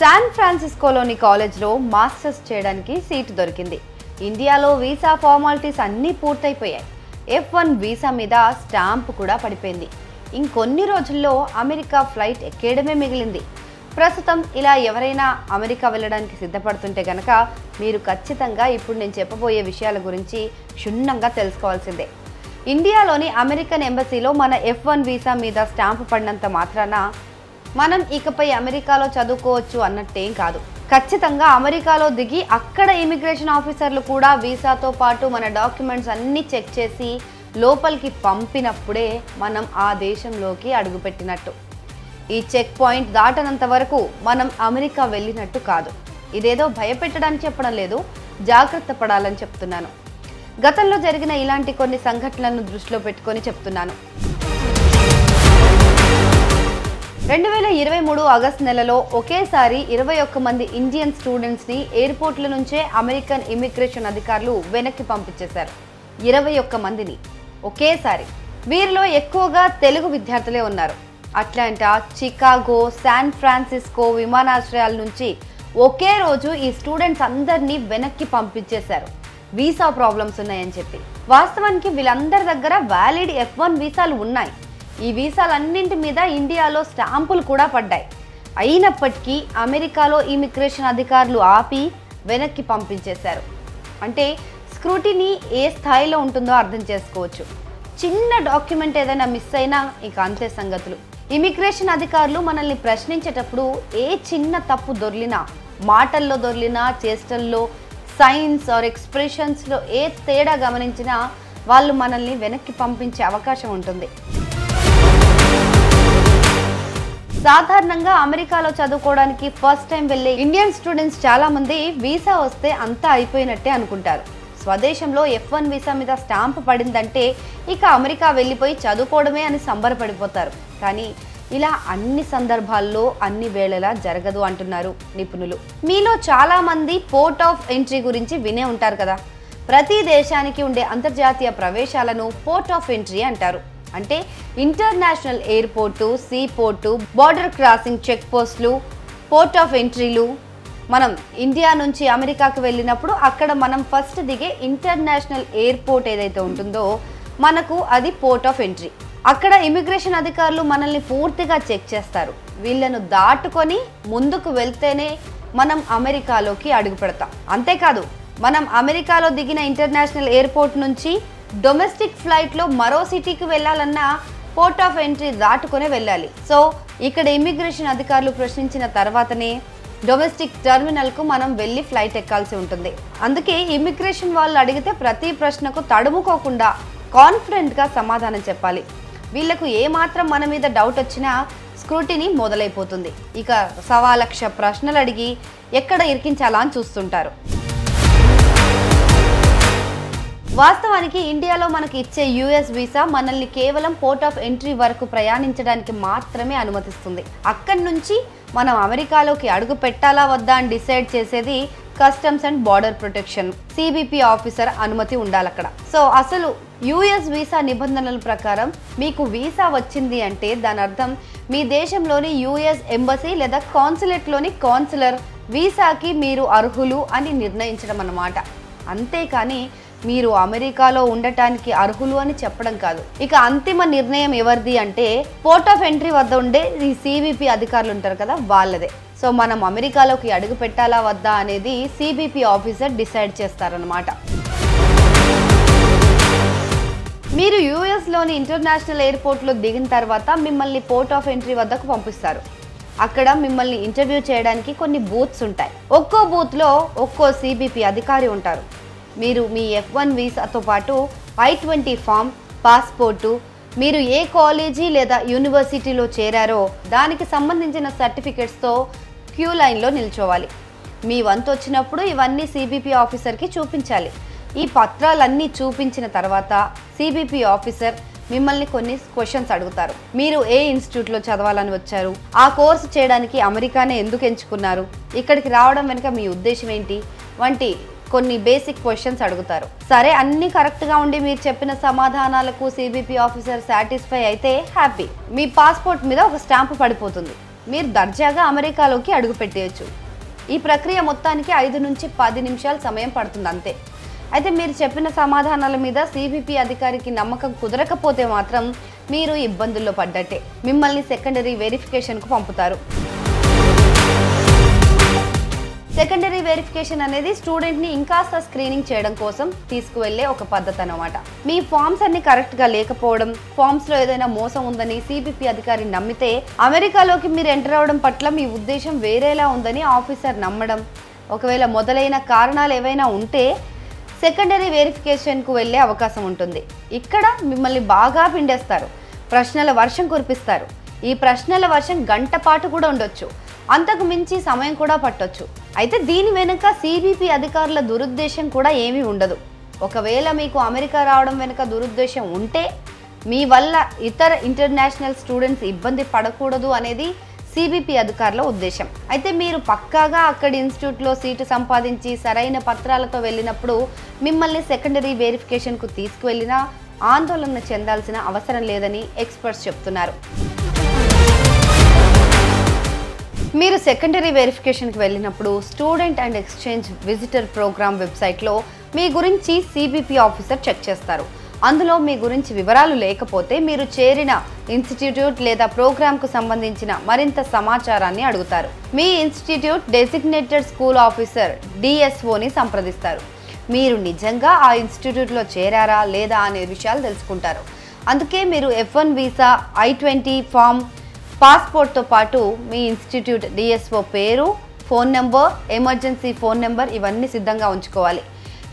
San ఫ్రాన్సిస్కోలోని కాలేజ్లో masters చేయడానికి seat దొరికింది. ఇండియాలో వీసా ఫార్మాలిటీస్ అన్నీ పూర్తయిపోయాయి. F1 వీసా మీద స్టాంప్ కూడా పడిపోయింది. ఇంకొన్ని రోజుల్లో అమెరికా ఫ్లైట్ ఎక్కేయడమే మిగిలింది. ప్రస్తుతం ఇలా ఎవరైనా అమెరికా వెళ్ళడానికి సిద్ధపడుతుంటే గనక మీరు ఖచ్చితంగా ఇప్పుడు నేను చెప్పబోయే విషయాల గురించి క్షుణ్ణంగా తెలుసుకోవాల్సిందే. ఇండియాలోని అమెరికన్ ఎంబసీలో మన F1 వీసా మీద స్టాంపు పడినంత మాత్రాన మనం ఇకపై అమెరికాలో చదువుకోవచ్చు అన్నట్టేం కాదు. ఖచ్చితంగా అమెరికాలో దిగి అక్కడ ఇమిగ్రేషన్ ఆఫీసర్లు కూడా వీసాతో పాటు మన డాక్యుమెంట్స్ అన్నీ చెక్ చేసి లోపలికి పంపినప్పుడే మనం ఆ దేశంలోకి అడుగుపెట్టినట్టు. ఈ చెక్ పాయింట్ దాటనంత వరకు మనం అమెరికా వెళ్ళినట్టు కాదు. ఇదేదో భయపెట్టడానికి చెప్పడం లేదు, జాగ్రత్త పడాలని చెప్తున్నాను. గతంలో జరిగిన ఇలాంటి కొన్ని సంఘటనలను దృష్టిలో పెట్టుకొని చెప్తున్నాను. 2023 ఆగస్టు నెలలో ఒకేసారి 21 మంది ఇండియన్ స్టూడెంట్స్ని ఎయిర్పోర్ట్ల నుంచే అమెరికన్ ఇమిగ్రేషన్ అధికారులు వెనక్కి పంపించేశారు. 21 మందిని ఒకేసారి. వీరిలో ఎక్కువగా తెలుగు విద్యార్థులే ఉన్నారు. అట్లాంటా, చికాగో, శాన్ ఫ్రాన్సిస్కో విమానాశ్రయాల నుంచి ఒకే రోజు ఈ స్టూడెంట్స్ అందరినీ వెనక్కి పంపించేశారు వీసా ప్రాబ్లమ్స్ ఉన్నాయని చెప్పి. వాస్తవానికి వీళ్ళందరి దగ్గర వ్యాలిడ్ F1 వీసాలు ఉన్నాయి. ఈ వీసాలన్నింటి మీద ఇండియాలో స్టాంపులు కూడా పడ్డాయి. అయినప్పటికీ అమెరికాలో ఇమిగ్రేషన్ అధికారులు ఆపి వెనక్కి పంపించేశారు. అంటే స్క్రూటినీ ఏ స్థాయిలో ఉంటుందో అర్థం చేసుకోవచ్చు. చిన్న డాక్యుమెంట్ ఏదైనా మిస్ అయినా ఇక అంతే సంగతులు. ఇమిగ్రేషన్ అధికారులు మనల్ని ప్రశ్నించేటప్పుడు ఏ చిన్న తప్పు దొర్లినా, మాటల్లో దొర్లినా, చేష్టల్లో, సైన్స్ ఆర్ ఎక్స్ప్రెషన్స్లో ఏ తేడా గమనించినా వాళ్ళు మనల్ని వెనక్కి పంపించే అవకాశం ఉంటుంది. సాధారణంగా అమెరికాలో చదువుకోవడానికి ఫస్ట్ టైం వెళ్ళే ఇండియన్ స్టూడెంట్స్ చాలామంది వీసా వస్తే అంతా అయిపోయినట్టే అనుకుంటారు. స్వదేశంలో F1 వీసా మీద స్టాంప్ పడిందంటే ఇక అమెరికా వెళ్ళిపోయి చదువుకోవడమే అని సంబరపడిపోతారు. కానీ ఇలా అన్ని సందర్భాల్లో అన్ని వేళలా జరగదు అంటున్నారు నిపుణులు. మీలో చాలామంది పోర్ట్ ఆఫ్ ఎంట్రీ గురించి వినే ఉంటారు కదా. ప్రతి దేశానికి ఉండే అంతర్జాతీయ ప్రవేశాలను పోర్ట్ ఆఫ్ ఎంట్రీ అంటారు. అంటే international airport, sea port, border crossing check పోస్టులు, పోర్ట్ ఆఫ్ ఎంట్రీలు. మనం ఇండియా నుంచి అమెరికాకు వెళ్ళినప్పుడు అక్కడ మనం ఫస్ట్ దిగే ఇంటర్నేషనల్ ఎయిర్పోర్ట్ ఏదైతే ఉంటుందో మనకు అది పోర్ట్ ఆఫ్ ఎంట్రీ. అక్కడ ఇమిగ్రేషన్ అధికారులు మనల్ని పూర్తిగా చెక్ చేస్తారు. వీళ్ళను దాటుకొని ముందుకు వెళ్తేనే మనం అమెరికాలోకి అడుగు పెడతాం. అంతేకాదు, మనం అమెరికాలో దిగిన ఇంటర్నేషనల్ ఎయిర్పోర్ట్ నుంచి డొమెస్టిక్ ఫ్లైట్లో మరో సిటీకి వెళ్ళాలన్నా పోర్ట్ ఆఫ్ ఎంట్రీ దాటుకొని వెళ్ళాలి. సో ఇక్కడ ఇమిగ్రేషన్ అధికారులు ప్రశ్నించిన తర్వాతనే డొమెస్టిక్ టెర్మినల్కు మనం వెళ్ళి ఫ్లైట్ ఎక్కాల్సి ఉంటుంది. అందుకే ఇమిగ్రేషన్ వాళ్ళు అడిగితే ప్రతి ప్రశ్నకు తడుముకోకుండా కాన్ఫిడెంట్గా సమాధానం చెప్పాలి. వీళ్లకు ఏమాత్రం మన మీద డౌట్ వచ్చినా స్క్రూటినీ మొదలైపోతుంది. ఇక 1,00,000 ప్రశ్నలు అడిగి ఎక్కడ ఇరికించాలా అని చూస్తుంటారు. వాస్తవానికి ఇండియాలో మనకి ఇచ్చే US వీసా మనల్ని కేవలం పోర్ట్ ఆఫ్ ఎంట్రీ వరకు ప్రయాణించడానికి మాత్రమే అనుమతిస్తుంది. అక్కడి నుంచి మనం అమెరికాలోకి అడుగు పెట్టాలా వద్దా అని డిసైడ్ చేసేది customs and border protection CBP officer అనుమతి ఉండాలి అక్కడ. సో అసలు US వీసా నిబంధనల ప్రకారం మీకు వీసా వచ్చింది అంటే దాని అర్థం మీ దేశంలోని US ఎంబసీ లేదా కాన్సులేట్లోని కాన్సులర్ వీసాకి మీరు అర్హులు అని నిర్ణయించడం అన్నమాట. అంతేకాని మీరు అమెరికాలో ఉండటానికి అర్హులు అని చెప్పడం కాదు. ఇక అంతిమ నిర్ణయం ఎవరిది అంటే పోర్ట్ ఆఫ్ ఎంట్రీ వద్ద ఉండే ఈ CBP అధికారులు ఉంటారు కదా, వాళ్ళదే. సో మనం అమెరికాలోకి అడుగు పెట్టాలా వద్దా అనేది CBP ఆఫీసర్ డిసైడ్ చేస్తారనమాట. మీరు US-లోని ఇంటర్నేషనల్ ఎయిర్పోర్ట్లో దిగిన తర్వాత మిమ్మల్ని పోర్ట్ ఆఫ్ ఎంట్రీ వద్దకు పంపిస్తారు. అక్కడ మిమ్మల్ని ఇంటర్వ్యూ చేయడానికి కొన్ని బూత్స్ ఉంటాయి. ఒక్కో బూత్లో ఒక్కో CBP అధికారి ఉంటారు. మీరు మీ F1 వీసాతో పాటు I-20 ఫామ్, పాస్పోర్టు, మీరు ఏ కాలేజీ లేదా యూనివర్సిటీలో చేరారో దానికి సంబంధించిన సర్టిఫికెట్స్తో క్యూ లైన్లో నిల్చోవాలి. మీ వంతు వచ్చినప్పుడు ఇవన్నీ CBP ఆఫీసర్కి చూపించాలి. ఈ పత్రాలన్నీ చూపించిన తర్వాత CBP ఆఫీసర్ మిమ్మల్ని కొన్ని క్వశ్చన్స్ అడుగుతారు. మీరు ఏ ఇన్స్టిట్యూట్లో చదవాలని వచ్చారు, ఆ కోర్సు చేయడానికి అమెరికానే ఎందుకు ఎంచుకున్నారు, ఇక్కడికి రావడం వెనుక మీ ఉద్దేశం ఏంటి వంటి కొన్ని బేసిక్ క్వశ్చన్స్ అడుగుతారు. సరే, అన్ని కరెక్ట్గా ఉండి మీరు చెప్పిన సమాధానాలకు CBP ఆఫీసర్ సాటిస్ఫై అయితే హ్యాపీ. మీ పాస్పోర్ట్ మీద ఒక స్టాంపు పడిపోతుంది. మీరు దర్జాగా అమెరికాలోకి అడుగుపెట్టేయచ్చు. ఈ ప్రక్రియ మొత్తానికి 5 నుంచి 10 నిమిషాలు సమయం పడుతుంది అంతే. అయితే మీరు చెప్పిన సమాధానాల మీద సిబిపి అధికారికి నమ్మకం కుదరకపోతే మాత్రం మీరు ఇబ్బందుల్లో పడ్డట్టే. మిమ్మల్ని సెకండరీ వెరిఫికేషన్కు పంపుతారు. సెకండరీ వెరిఫికేషన్ అనేది స్టూడెంట్ని ఇంకాస్త స్క్రీనింగ్ చేయడం కోసం తీసుకువెళ్లే ఒక పద్ధతి అన్నమాట. మీ ఫామ్స్ అన్ని కరెక్ట్గా లేకపోవడం, ఫామ్స్లో ఏదైనా మోసం ఉందని సిబిపి అధికారి నమ్మితే అమెరికాలోకి మీరు ఎంటర్ అవడం పట్ల మీ ఉద్దేశం వేరేలా ఉందని ఆఫీసర్ నమ్మడం, ఒకవేళ మొదలైన కారణాలు ఏవైనా ఉంటే సెకండరీ వెరిఫికేషన్కు వెళ్ళే అవకాశం ఉంటుంది. ఇక్కడ మిమ్మల్ని బాగా పిండేస్తారు, ప్రశ్నల వర్షం కురిపిస్తారు. ఈ ప్రశ్నల వర్షం గంట పాటు కూడా ఉండొచ్చు, అంతకు మించి సమయం కూడా పట్టొచ్చు. అయితే దీని వెనుక సిబిపి అధికారుల దురుద్దేశం కూడా ఏమీ ఉండదు. ఒకవేళ మీకు అమెరికా రావడం వెనుక దురుద్దేశం ఉంటే మీ వల్ల ఇతర ఇంటర్నేషనల్ స్టూడెంట్స్ ఇబ్బంది పడకూడదు అనేది సిబిపి అధికారుల ఉద్దేశం. అయితే మీరు పక్కాగా అక్కడి ఇన్స్టిట్యూట్లో సీటు సంపాదించి సరైన పత్రాలతో వెళ్ళినప్పుడు మిమ్మల్ని సెకండరీ వెరిఫికేషన్కు తీసుకువెళ్ళినా ఆందోళన చెందాల్సిన అవసరం లేదని ఎక్స్పర్ట్స్ చెప్తున్నారు. మీరు సెకండరీ వెరిఫికేషన్కి వెళ్ళినప్పుడు student and exchange visitor program వెబ్సైట్లో మీ గురించి సిబిపి ఆఫీసర్ చెక్ చేస్తారు. అందులో మీ గురించి వివరాలు లేకపోతే మీరు చేరిన ఇన్స్టిట్యూట్ లేదా ప్రోగ్రామ్కు సంబంధించిన మరింత సమాచారాన్ని అడుగుతారు. మీ ఇన్స్టిట్యూట్ డెసిగ్నేటెడ్ స్కూల్ ఆఫీసర్ డిఎస్ఓని సంప్రదిస్తారు. మీరు నిజంగా ఆ ఇన్స్టిట్యూట్లో చేరారా లేదా అనే విషయాలు తెలుసుకుంటారు. అందుకే మీరు F1 వీసా, I-20 ఫామ్, పాస్పోర్ట్తో పాటు మీ ఇన్స్టిట్యూట్ డిఎస్ఓ పేరు, phone number, emergency phone number ఇవన్నీ సిద్ధంగా ఉంచుకోవాలి.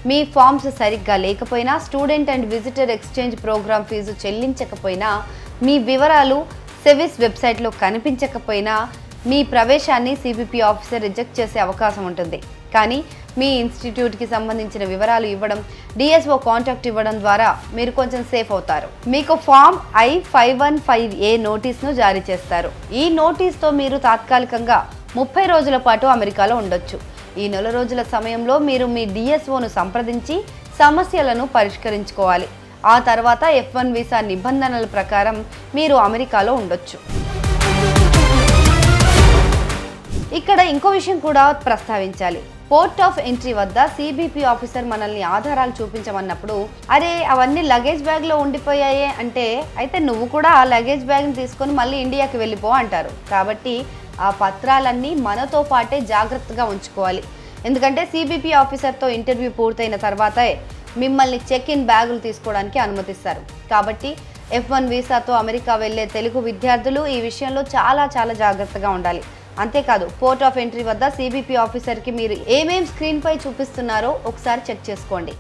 మీ ఫామ్స్ సరిగ్గా లేకపోయినా, student and visitor exchange programme fees చెల్లించకపోయినా, మీ వివరాలు సెవిస్ వెబ్సైట్లో కనిపించకపోయినా మీ ప్రవేశాన్ని సిబిపి ఆఫీసర్ రిజెక్ట్ చేసే అవకాశం ఉంటుంది. కానీ మీ ఇన్స్టిట్యూట్కి సంబంధించిన వివరాలు ఇవ్వడం, డిఎస్ఓ కాంటాక్ట్ ఇవ్వడం ద్వారా మీరు కొంచెం సేఫ్ అవుతారు. మీకు ఫామ్ I-515A నోటీస్ను జారీ చేస్తారు. ఈ నోటీస్తో మీరు తాత్కాలికంగా 30 రోజుల పాటు అమెరికాలో ఉండొచ్చు. ఈ నెల రోజుల సమయంలో మీరు మీ డిఎస్ఓను సంప్రదించి సమస్యలను పరిష్కరించుకోవాలి. ఆ తర్వాత F1 వీసా నిబంధనల ప్రకారం మీరు అమెరికాలో ఉండొచ్చు. ఇక్కడ ఇంకో విషయం కూడా ప్రస్తావించాలి. పోర్ట్ ఆఫ్ ఎంట్రీ వద్ద సిబిపి ఆఫీసర్ మనల్ని ఆధారాలు చూపించమన్నప్పుడు, అరే అవన్నీ లగేజ్ బ్యాగ్లో ఉండిపోయాయే అంటే, అయితే నువ్వు కూడా ఆ లగేజ్ బ్యాగ్ని తీసుకొని మళ్ళీ ఇండియాకి వెళ్ళిపో అంటారు. కాబట్టి ఆ పత్రాలన్నీ మనతో పాటే జాగ్రత్తగా ఉంచుకోవాలి. ఎందుకంటే సిబిపి ఆఫీసర్తో ఇంటర్వ్యూ పూర్తయిన తర్వాతే మిమ్మల్ని చెక్ ఇన్ బ్యాగులు తీసుకోవడానికి అనుమతిస్తారు. కాబట్టి F1 వీసాతో అమెరికా వెళ్ళే తెలుగు విద్యార్థులు ఈ విషయంలో చాలా జాగ్రత్తగా ఉండాలి. అంతేకాదు, పోర్ట్ ఆఫ్ ఎంట్రీ వద్ద సిబిపి ఆఫీసర్కి మీరు ఏమేం స్క్రీన్పై చూపిస్తున్నారో ఒకసారి చెక్ చేసుకోండి.